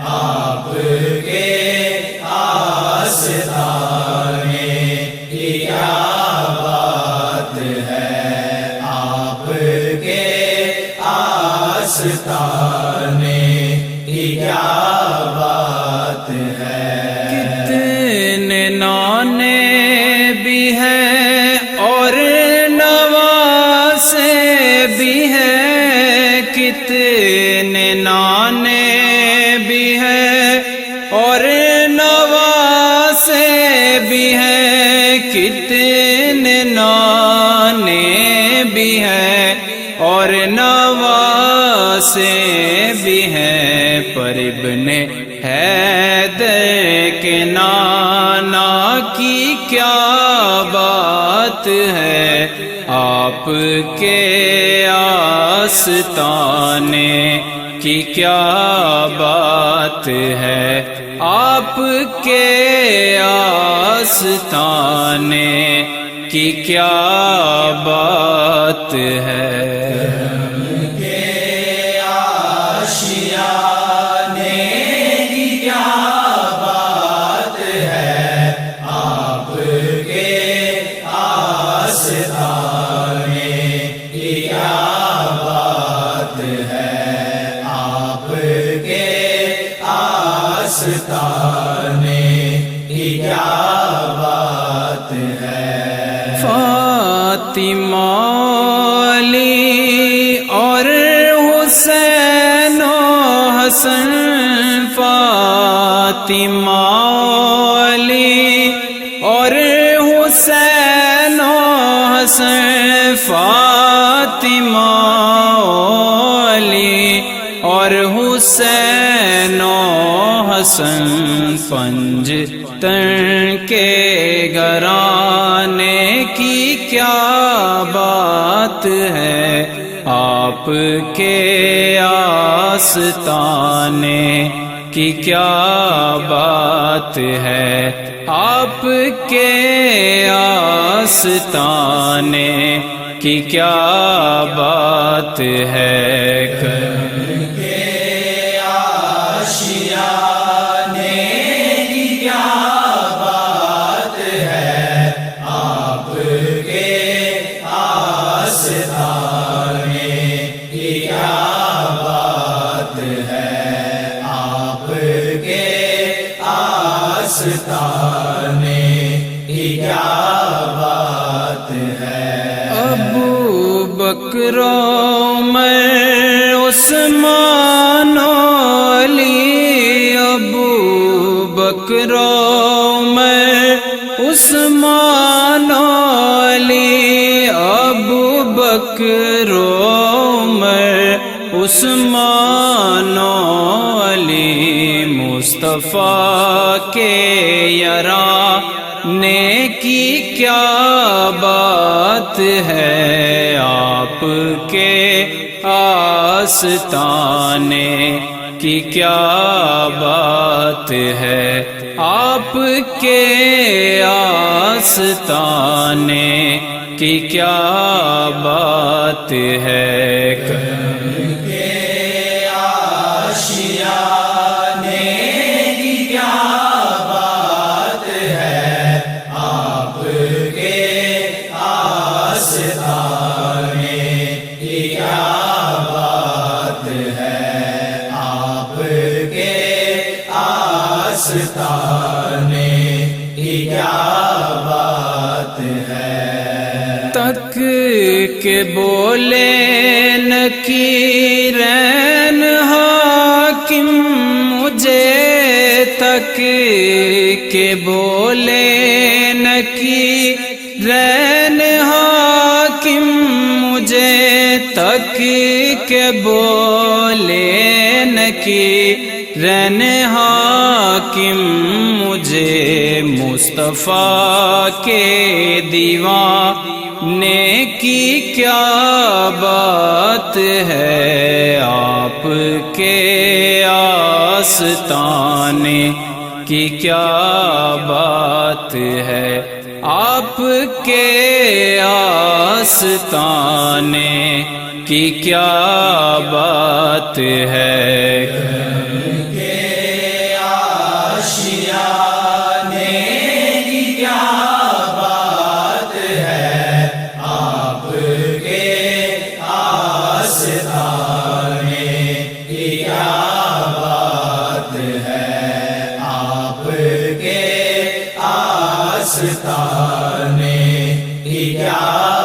آپ کے آستانے کی کیا بات ہے، آپ کے آستانے کی کیا بات ہے۔ کتنے نانے بھی ہیں اور نواسے بھی ہیں، کتنے نانے بھی ہیں اور نواسے بھی ہیں، کتنے نانے بھی ہیں اور نواسے بھی ہیں، پر ابن حیدر کے نانا کی کیا بات ہے، آپ کے آستانے کی کیا بات ہے، آپ کے آستانے کی کیا بات ہے۔ آستانے کی کیا بات ہے۔ فاطمہ علی اور حسین و حسن، فاطمہ علی اور حسین و حسن، فاطمہ علی اور حسین و حسن، پنجتن کے گھرانے کی کیا بات ہے، آپ کے آستانے کی کیا بات ہے، آپ کے آستانے کی کیا بات ہے۔ آستانے کی کیا بات ہے۔ ابو بکر عمر عثمان علی، ابو بکر عمر عثمان علی، ابو بکر عمر عثمان علی، مصطفیٰ کے یارانے کی کیا بات ہے، آپ کے آستانے کی کیا بات ہے، آپ کے آستانے کی کیا بات ہے۔ آستانے کی کیا بات ہے۔ تک کے بولے نکیرین حاکم مجھے، تک کے بولے نکیرین حاکم مجھے، تک کے بولے نکیرین حاکم مجھے، مصطفیٰ کے دیوانے کی کیا بات ہے، آپ کے آستانے کی کیا بات ہے، آپ کے آستانے کی کیا بات ہے۔ کی کیا بات ہے، آپ کے آستانے کی کیا